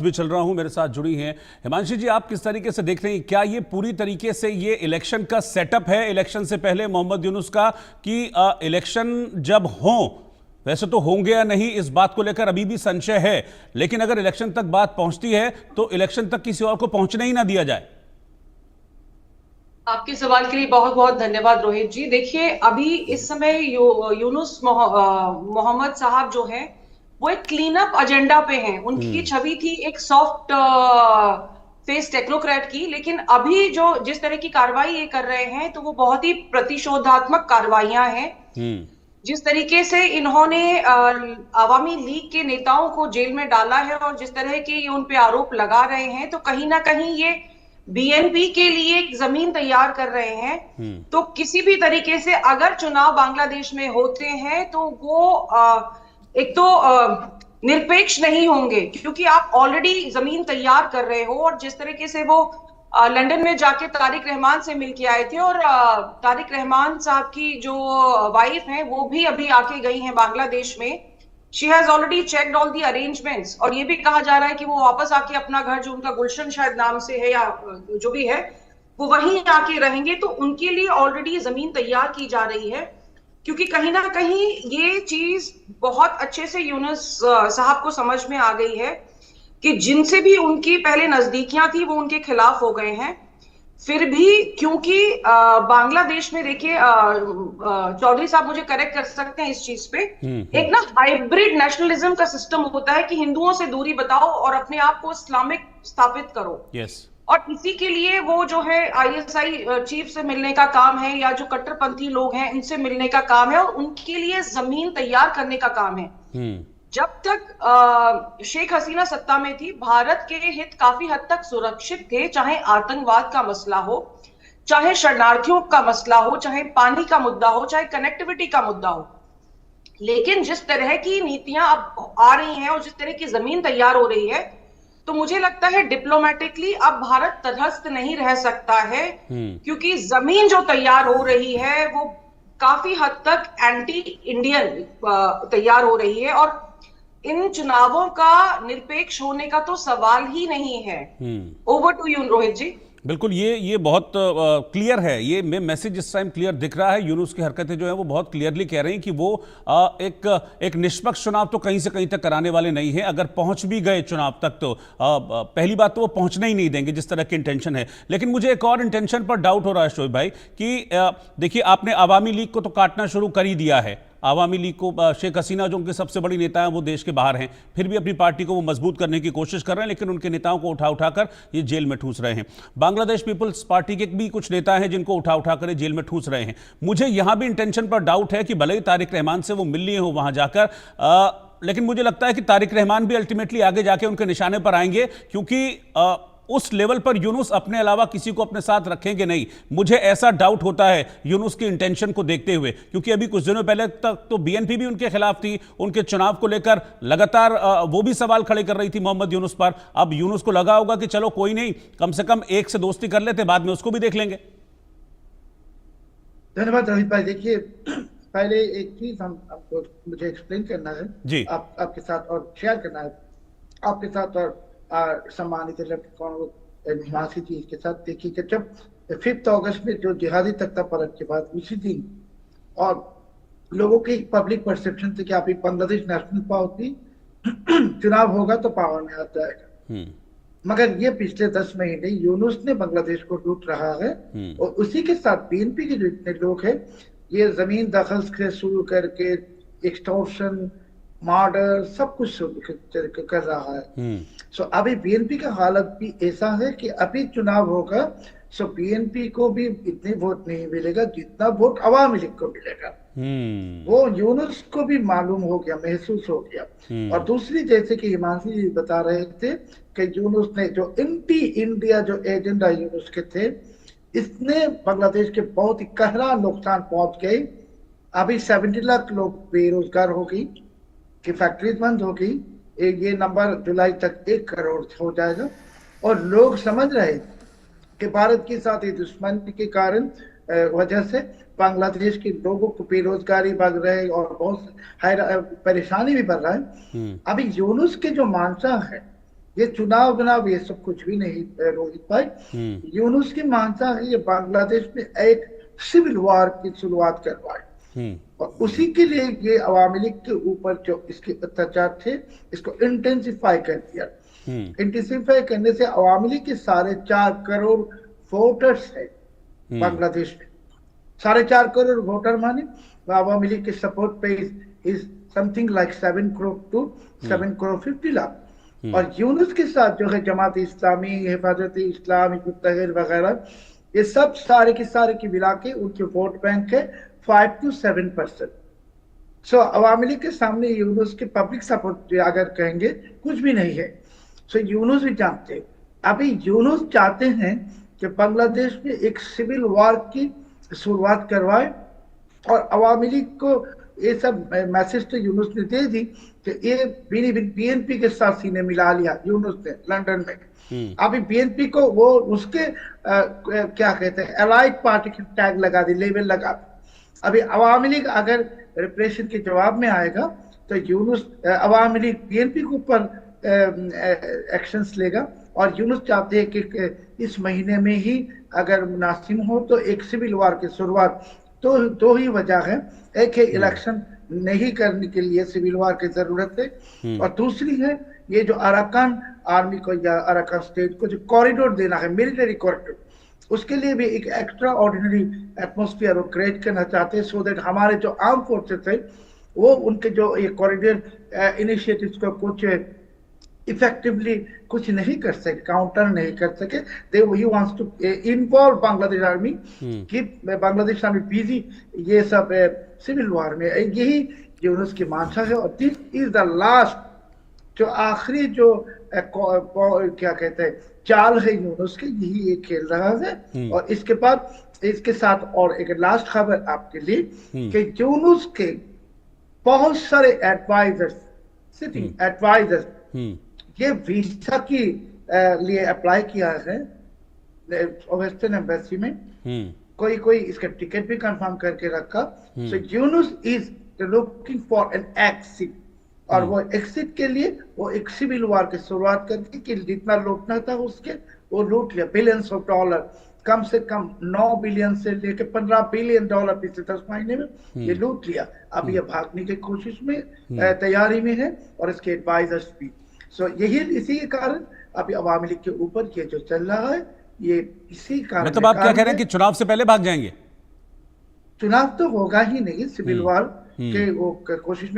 भी चल रहा हूं, मेरे साथ जुड़ी हैं हिमांशी जी। आप किस तरीके से देख रहे हैं, क्या ये पूरी तरीके से ये इलेक्शन का सेटअप है इलेक्शन से पहले मोहम्मद यूनुस का, कि इलेक्शन जब हो, वैसे तो होंगे या नहीं इस बात को लेकर अभी भी संशय है, लेकिन अगर इलेक्शन तक बात पहुंचती है तो इलेक्शन तक किसी और को पहुंचने ही ना दिया जाए? आपके सवाल के लिए बहुत बहुत धन्यवाद रोहित जी। देखिए, अभी इस समय यूनुस मोहम्मद साहब जो हैं वो एक क्लीन अप एजेंडा पे हैं। उनकी हम्म। छवि थी एक सॉफ्ट फेस टेक्नोक्रेट की, लेकिन अभी जो जिस तरह की कार्रवाई ये कर रहे हैं तो वो बहुत ही प्रतिशोधात्मक कार्रवाइयां हैं। हम्म। जिस तरीके से इन्होंने अवामी लीग के नेताओं को जेल में डाला है और जिस तरह के ये उन पे आरोप लगा रहे हैं, तो कहीं ना कहीं ये बीएनपी के लिए एक जमीन तैयार कर रहे हैं। हम्म। तो किसी भी तरीके से अगर चुनाव बांग्लादेश में होते हैं तो वो एक तो निरपेक्ष नहीं होंगे, क्योंकि आप ऑलरेडी जमीन तैयार कर रहे हो। और जिस तरीके से वो लंदन में जाके तारिक रहमान से मिलके आए थे, और तारिक रहमान साहब की जो वाइफ है वो भी अभी आके गई हैं बांग्लादेश में। She has already checked all the arrangements, और ये भी कहा जा रहा है कि वो वापस आके अपना घर, जो उनका गुलशन शायद नाम से है या जो भी है, वो वहीं आके रहेंगे। तो उनके लिए ऑलरेडी जमीन तैयार की जा रही है, क्योंकि कहीं ना कहीं ये चीज बहुत अच्छे से यूनुस साहब को समझ में आ गई है कि जिनसे भी उनकी पहले नजदीकियां थी वो उनके खिलाफ हो गए हैं। फिर भी क्योंकि बांग्लादेश में देखिए, चौधरी साहब मुझे करेक्ट कर सकते हैं इस चीज पे, हम्म। एक ना हाइब्रिड नेशनलिज्म का सिस्टम होता है कि हिंदुओं से दूरी बताओ और अपने आप को इस्लामिक स्थापित करो। यस। और इसी के लिए वो जो है आईएसआई चीफ से मिलने का काम है, या जो कट्टरपंथी लोग हैं उनसे मिलने का काम है, और उनके लिए जमीन तैयार करने का काम है। हम्म। जब तक शेख हसीना सत्ता में थी, भारत के हित काफी हद तक सुरक्षित थे, चाहे आतंकवाद का मसला हो, चाहे शरणार्थियों का मसला हो, चाहे पानी का मुद्दा हो, चाहे कनेक्टिविटी का मुद्दा हो। लेकिन जिस तरह की नीतियां अब आ रही हैं और जिस तरह की जमीन तैयार हो रही है, तो मुझे लगता है डिप्लोमेटिकली अब भारत तटस्थ नहीं रह सकता है, हम्म। क्योंकि जमीन जो तैयार हो रही है वो काफी हद तक एंटी इंडियन तैयार हो रही है। और इन चुनावों का निरपेक्ष होने का तो सवाल ही नहीं है। हम्म। ओवर टू यू रोहित जी। बिल्कुल, ये बहुत क्लियर है, ये मैं मैसेज इस टाइम क्लियर दिख रहा है। यूनुस की हरकतें जो है वो बहुत क्लियरली कह रही हैं कि वो एक निष्पक्ष चुनाव तो कहीं से कहीं तक कराने वाले नहीं हैं। अगर पहुंच भी गए चुनाव तक तो पहली बात तो वो पहुंचने ही नहीं देंगे, जिस तरह की इंटेंशन है। लेकिन मुझे एक और इंटेंशन पर डाउट हो रहा है शोएब भाई, कि देखिए, आपने आवामी लीग को तो काटना शुरू कर ही दिया है। आवामी लीग को शेख हसीना जो उनके सबसे बड़ी नेता हैं वो देश के बाहर हैं, फिर भी अपनी पार्टी को वो मजबूत करने की कोशिश कर रहे हैं, लेकिन उनके नेताओं को उठा उठाकर ये जेल में ठूस रहे हैं। बांग्लादेश पीपल्स पार्टी के भी कुछ नेता हैं जिनको उठा उठाकर ये जेल में ठूस रहे हैं। मुझे यहां भी इंटेंशन पर डाउट है कि भले ही तारिक रहमान से वो मिल लिए हो वहां जाकर, लेकिन मुझे लगता है कि तारिक रहमान भी अल्टीमेटली आगे जाके उनके निशाने पर आएंगे, क्योंकि उस लेवल पर यूनुस अपने अलावा किसी को अपने साथ रखेंगे नहीं। मुझे ऐसा डाउट होता है यूनुस की इंटेंशन को देखते हुए, क्योंकि अभी कुछ दिनों पहले तक तो बीएनपी भी उनके खिलाफ थी, उनके चुनाव को लेकर लगातार वो भी सवाल खड़े कर रही थी मोहम्मद यूनुस पर। अब यूनुस को लगा होगा कि चलो कोई नहीं, कम से कम एक से दोस्ती कर लेते, बाद में उसको भी देख लेंगे। धन्यवाद रोहित भाई। देखिए, पहले एक चीज आपको मुझे एक्सप्लेन करना है, जी। आपके साथ और शेयर करना है आपके साथ और सम्मानित हिमांशी जी के साथ। देखिए कि जब 5 अगस्त में जो जिहादी तख्ता पलट के बाद उसी दिन, और लोगों की पब्लिक परसेप्शन थी कि अभी बांग्लादेश नेशनल पार्टी चुनाव होगा तो पावर में आ जाएगा। मगर ये पिछले 10 महीने यूनुस ने बांग्लादेश को लूट रहा है, और उसी के साथ बीएनपी के जितने लोग हैं ये जमीन दखल से शुरू करके एक्सटॉर्शन, मर्डर, सब कुछ कर रहा है। सो अभी बीएनपी का हालत भी ऐसा है कि अभी चुनाव होगा, सो बीएनपी को भी इतने वोट नहीं मिलेगा जितना वोट अवामी लीग को मिलेगा। वो यूनुस को भी मालूम हो गया, महसूस हो गया। और दूसरी, जैसे कि हिमांशी जी बता रहे थे कि यूनुस ने जो एंटी इंडिया जो एजेंडा यूनुस के थे, इसने बांग्लादेश के बहुत ही गहरा नुकसान पहुंच गए। अभी 70 लाख लोग बेरोजगार हो गई, कि फैक्ट्रीज बंद होगी। ये नंबर जुलाई तक 1 करोड़ हो जाएगा। और लोग समझ रहे कि भारत के साथ ये दुश्मनी के कारण वजह से बांग्लादेश के लोगों को बेरोजगारी बढ़ रहे और बहुत परेशानी भी बढ़ रहा है। अभी यूनुस के जो मानसा है, ये चुनाव बनाव ये सब कुछ भी नहीं रोहित भाई। यूनुस की मानता है ये बांग्लादेश में एक सिविल वॉर की शुरुआत करवाए और उसी के लिए ये अवामी लीग के ऊपर जो इसके अत्याचार थे इसको इंटेंसिफाई कर दिया। इंटेंसिफाई करने से अवामी लीग के 4.5 करोड़ वोटर्स है बांग्लादेश में। 4.5 करोड़ वोटर माने अवामी लीग के सपोर्ट पे is something like 7 crore to 7 crore 50 lakh. और यूनुस के साथ जो है जमात इस्लामी, हिफाजत इस्लाम, हिज़्बुत तहरीर वगैरह, ये सब सारे के मिला के उनके वोट बैंक है 5 to 7%। सो अवामी लीग के सामने यूनुस के पब्लिक सपोर्ट अगर कहेंगे कुछ भी नहीं है। सो यूनुस भी जानते हैं, अभी यूनुस चाहते हैं कि बांग्लादेश में एक सिविल वॉर की शुरुआत करवाए और अवामी लीग को ये सब मैसेज तो यूनुस ने दे दी कि ये बीएनपी के साथ सीने मिला लिया यूनुस ने लंदन में। अभी बीएनपी को वो उसके क्या कहते हैं एलाइड पार्टी के टैग लगा दी, लेबल लगा दी। अभी अवामी लीग अगर रिप्रेशन के जवाब में आएगा तो यूनुस अवामी लीग बीएनपी के ऊपर एक्शंस लेगा। और यूनुस चाहते हैं कि इस महीने में ही अगर मुनासिब हो तो एक सिविल वॉर की शुरुआत। तो दो ही वजह है, एक है इलेक्शन नहीं करने के लिए सिविल वॉर की जरूरत है और दूसरी है ये जो अराकान आर्मी को या अराकान स्टेट को जो कॉरिडोर देना है, मिलिट्री कॉरिडोर, उसके लिए भी एक एक्स्ट्रा ऑर्डिनरी एटमॉस्फेयर वो क्रिएट करना चाहते हैं सो दैट हमारे जो आर्म फोर्सेस है वो उनके जो ये कॉरिडोर इनिशिएटिव्स को कुछ इफेक्टिवली कुछ नहीं कर सके, काउंटर नहीं कर सके। They he wants to involve Bangladesh army, keep Bangladesh army busy ये सब सिविल वॉर में। यही यूनुस की मांशा है और दिस इज द लास्ट जो आखिरी जो क्या कहते हैं चाल है यूनुस की, यही एक खेल रहा है। और इसके बाद इसके साथ और एक लास्ट खबर आपके लिए कि यूनुस के बहुत सारे एडवाइजर्स, सिटिंग एडवाइजर्स ये वीजा की लिए अप्लाई किया है वेस्टर्न एम्बेसी में। कोई इसका टिकट भी कंफर्म करके रखा। So Yunus is looking for an exit और वो एक्सिट के लिए वो एक सिविल वॉर की शुरुआत करके कि जितना लूटना था उसके वो लूट लिया। बिलियंस ऑफ डॉलर, कम से कम 9 बिलियन से लेकर 15 बिलियन डॉलर पिछले 10 महीने में ये लूट लिया। अब ये भागने की कोशिश में तैयारी में है और इसके एडवाइजर्स भी। सो यही इसी के कारण अभी अवामी लीग के ऊपर ये जो चल रहा है ये इसी कारण। मतलब आप क्या कह रहे हैं कि चुनाव से पहले भाग जाएंगे? चुनाव तो होगा ही नहीं, सिविल वॉर के वो कोशिश में